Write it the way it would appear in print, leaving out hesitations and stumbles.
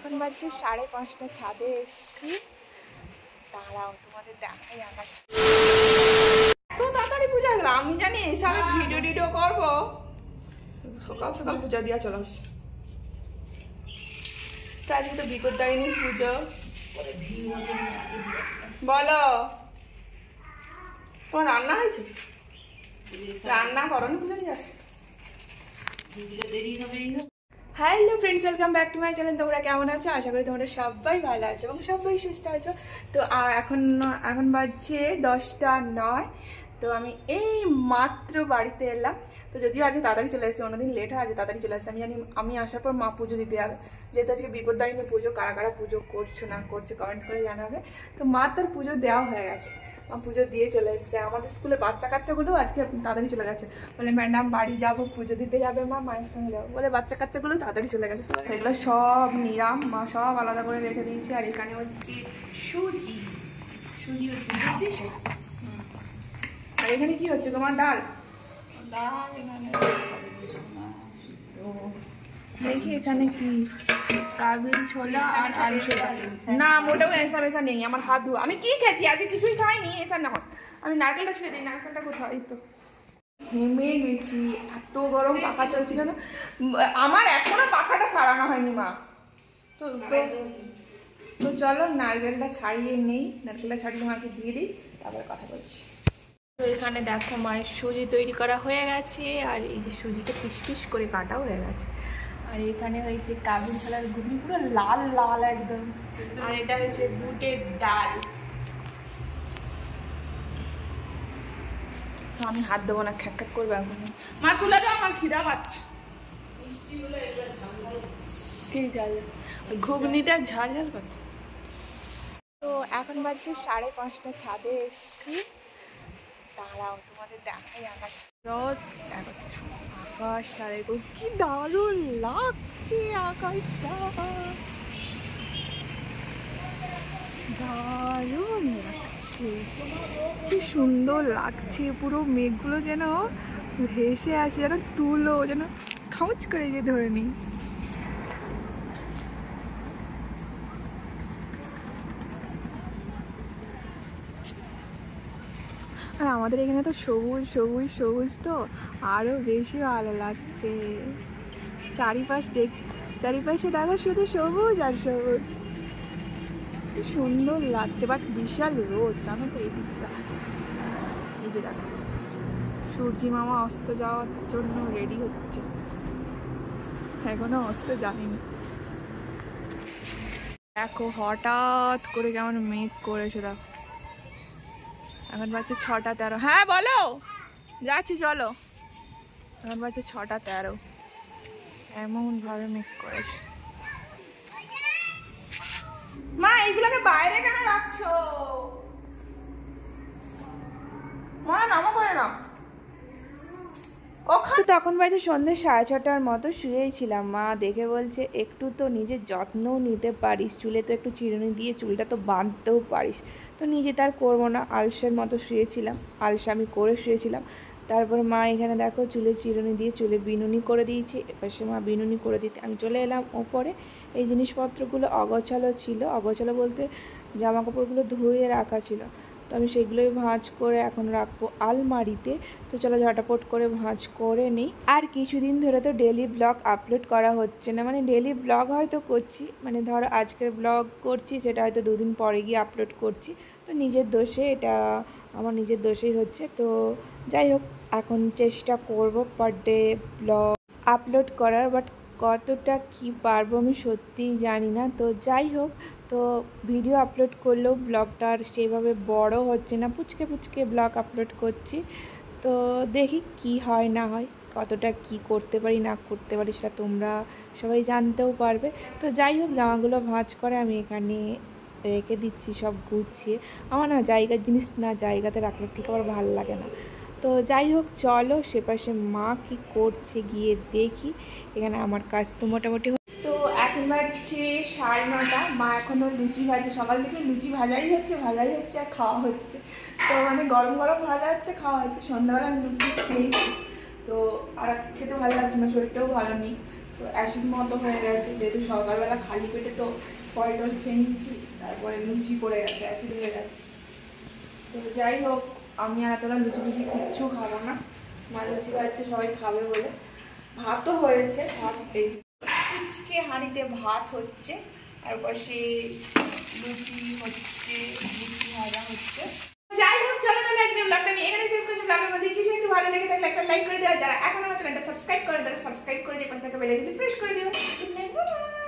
এখন বাজছে 5:30, ছাদে এসছি। দাঁড়াও তোমাদের দেখাই আকাশ। তো তাড়াতাড়ি পূজা গেল, আমি জানি এসে আমি ভিডিও করবো। সকাল সকাল পূজা দিয়া চলে আসছে। তো আজকে তো বিপত্তারিণী পুজো। বলো, তোমার রান্না হয়েছে? রান্না করনি, পুজো দিয়ে আসছে। Hello friends, welcome back to my channel. তোমরা কেমন আছো? আশা করি তোমরা সবাই ভালো আছো এবং সবাই সুস্থ আছো। তো এখন বাজছে 10:09। তো আমি এই মাত্র বাড়িতে এলাম। তো যদিও আজকে তাড়াতাড়ি চলে এসেছি, অন্যদিন লেট হয়, আজকে তাড়াতাড়ি চলে এসেছি। আমি জানি আমি আসার পর মা পুজো দিতে যাবে, যেহেতু আজকে বিপত্তারিণী পুজো। কারা কারা পুজো করছো না করছো কমেন্ট করে জানাবে। তো মা তার পুজো দেওয়া হয়ে গেছে, পুজো দিয়ে চলে এসছে। আমাদের স্কুলে বাচ্চা কাচ্চাগুলো আজকে তাড়াতাড়ি চলে গেছে। বলে ম্যাডাম বাড়ি যাবো, পুজো দিতে যাবে মা, মায়ের সঙ্গে যাবো বলে বাচ্চা কাচ্চাগুলো তাড়াতাড়ি চলে গেছে। সেগুলো সব নিরাম, মা সব আলাদা করে রেখে দিয়েছে। আর এখানে হচ্ছে সুজি হচ্ছে, বুঝছিস? আর এখানে কি হচ্ছে তোমার? ডাল। দেখি এখানে কি, কাবিল ছোলা আর আলু ছোলা। না মোটেও এসা নেই, আমার হাত ধোয়া। আমি কি খেয়েছি আজকে? কিছুই খাইনি। এসা না, আমি নারকেলটা ছেড়ে দিই। নারকেলটা কোথায়? তো হেমে গেছি, এত গরম, পাখা চলছিল না। আমার এখনো পাখাটা সারানো হয়নি মা। তো তো চলো নারকেলটা ছাড়িয়ে নেই, নারকেলটা ছাড়িয়ে মাকে দিয়ে দিই, তারপরে কথা বলছি। তো এখানে দেখো মায়ের সুজি তৈরি করা হয়ে গেছে, আর এই যে সুজিটা পিস পিস করে কাটাও হয়ে গেছে। আর এখানে হয়েছে কাবিল ছোলার ঘুগনি, পুরো লাল লাল একদম। আর এটা হয়েছে বুটের ডাল। তো আমি হাত দেবো না, খ্যাক খ্যাক করবে এখন। মা তুলে দাও, আমার খিদা পাচ্ছে। ঠিক ঝাল, ঘুগনিটা ঝাল ঝাল পাচ্ছে। তো এখন বাজছে 5:30, ছাদে এসছি। দাঁড়াও তোমাদের দেখাই আকাশ। আকাশটা দেখো কি দারুণ লাগছে, আকাশটা দারুণ লাগছে, কি সুন্দর লাগছে। পুরো মেঘগুলো যেন ভেসে আছে, যেন তুলো, যেন খামুচ করে গিয়ে ধরে নি। আর আমাদের এখানে তো সবুজ সবুজ সবুজ, তো আরো বেশি ভালো লাগছে। চারিপাশে দেখো শুধু সবুজ আর সবুজ, কি সুন্দর লাগছে। বাট বিশাল রোদ জানো তো এই দিকটা। এই যে দেখো সূর্যি মামা অস্ত যাওয়ার জন্য রেডি হচ্ছে, এখনো অস্ত যায়নি। দেখো হঠাৎ করে কেমন মেঘ করেছে। দেখো এখন বাজছে 6:13। হ্যাঁ বলো, যাচ্ছি চলো। এখন বাজছে 6:13, এমন ভাবে মেঘ করেছে। মা এইগুলোকে বাইরে কেন রাখছো? মা নামো করে নাও। তখন বাজে সন্ধ্যে 6:30 মতো, শুয়েই ছিলাম। মা দেখে বলছে একটু তো নিজের যত্নও নিতে পারিস, চুলে তো একটু চিরুনি দিয়ে চুলটা তো বাঁধতেও পারিস। তো নিজে তার করবো না, আলসের মতো শুয়েছিলাম, আলসামি করে শুয়েছিলাম। তারপর মা এখানে দেখো চুলে চিরুনি দিয়ে চুলে বিনুনি করে দিয়েছি। এপাশে মা বিনুনি করে দিতে আমি চলে এলাম ওপরে। এই জিনিসপত্রগুলো অগোছালো ছিল, অগোছালো বলতে জামা কাপড়গুলো ধুয়ে রাখা ছিল, তো আমি সেগুলোই ভাঁজ করে এখন রাখবো আলমারিতে। তো চলো ঝটাপট করে ভাঁজ করে নিই। আর কিছুদিন ধরে তো ডেলি ব্লগ আপলোড করা হচ্ছে না, মানে ডেলি ব্লগ হয়তো করছি, মানে ধরো আজকের ব্লগ করছি, সেটা হয়তো 2 দিন পরে গিয়ে আপলোড করছি। তো নিজের দোষে, এটা আমার নিজের দোষেই হচ্ছে। তো যাই হোক, এখন চেষ্টা করব পার ডে ব্লগ আপলোড করার, বাট কতটা কি পারবো আমি সত্যিই জানি না। তো যাই হোক, তো ভিডিও আপলোড করলেও ব্লগটা আর সেইভাবে বড় হচ্ছে না, পুচকে পুচকে ব্লগ আপলোড করছি। তো দেখি কি হয় না হয়, কতটা কি করতে পারি না করতে পারি সেটা তোমরা সবাই জানতেও পারবে। তো যাই হোক, জামাগুলো ভাঁজ করে আমি এখানে রেখে দিচ্ছি সব গুছিয়ে। আমার না জায়গার জিনিস না জায়গাতে রাখলে ঠিক আবার ভালো লাগে না। তো যাই হোক চলো, সেপাশে মা কি করছে গিয়ে দেখি। এখানে আমার কাজ তো মোটামুটি। তো এখন বাজছে 9:30, মা এখনও লুচি ভাজছে। সকাল থেকে লুচি ভাজাই হচ্ছে আর খাওয়া হচ্ছে। তো মানে গরম গরম ভাজা হচ্ছে, খাওয়া হচ্ছে। সন্ধ্যাবেলা আমি লুচি খেয়েছি, তো আর খেতে ভালো লাগছে না, শরীরটাও ভালো নেই। তো অ্যাসিড মতো হয়ে গেছে, যেহেতু সকালবেলা খালি পেটে তো ফল টল খেয়ে নিচ্ছি, তারপরে লুচি পড়ে গেছে, অ্যাসিড হয়ে গেছে। তো যাই হোক, আমি আর এতটা লুচি ফুচি কিচ্ছু খাবো না, মা লুচি খাচ্ছে সবাই খাবে বলে। ভাতও হয়েছে, ভাত এই ফুচকে হাঁড়িতে ভাত হচ্ছে, আর পাশে লুচি হচ্ছে, লুচি ভাজা হচ্ছে। যাই হোক, চলো তাহলে আজকে ব্লগটা আমি এখানে শেষ করছি। ব্লগের মধ্যে কিছু একটু ভালো লেগে থাকলে একটা লাইক করে দেওয়া, যারা এখন আমার চ্যানেলটা সাবস্ক্রাইব করে তারা সাবস্ক্রাইব করে দিয়ে পাশে থাকা বেল আইকনটি প্রেস করে দিও। Good night, by.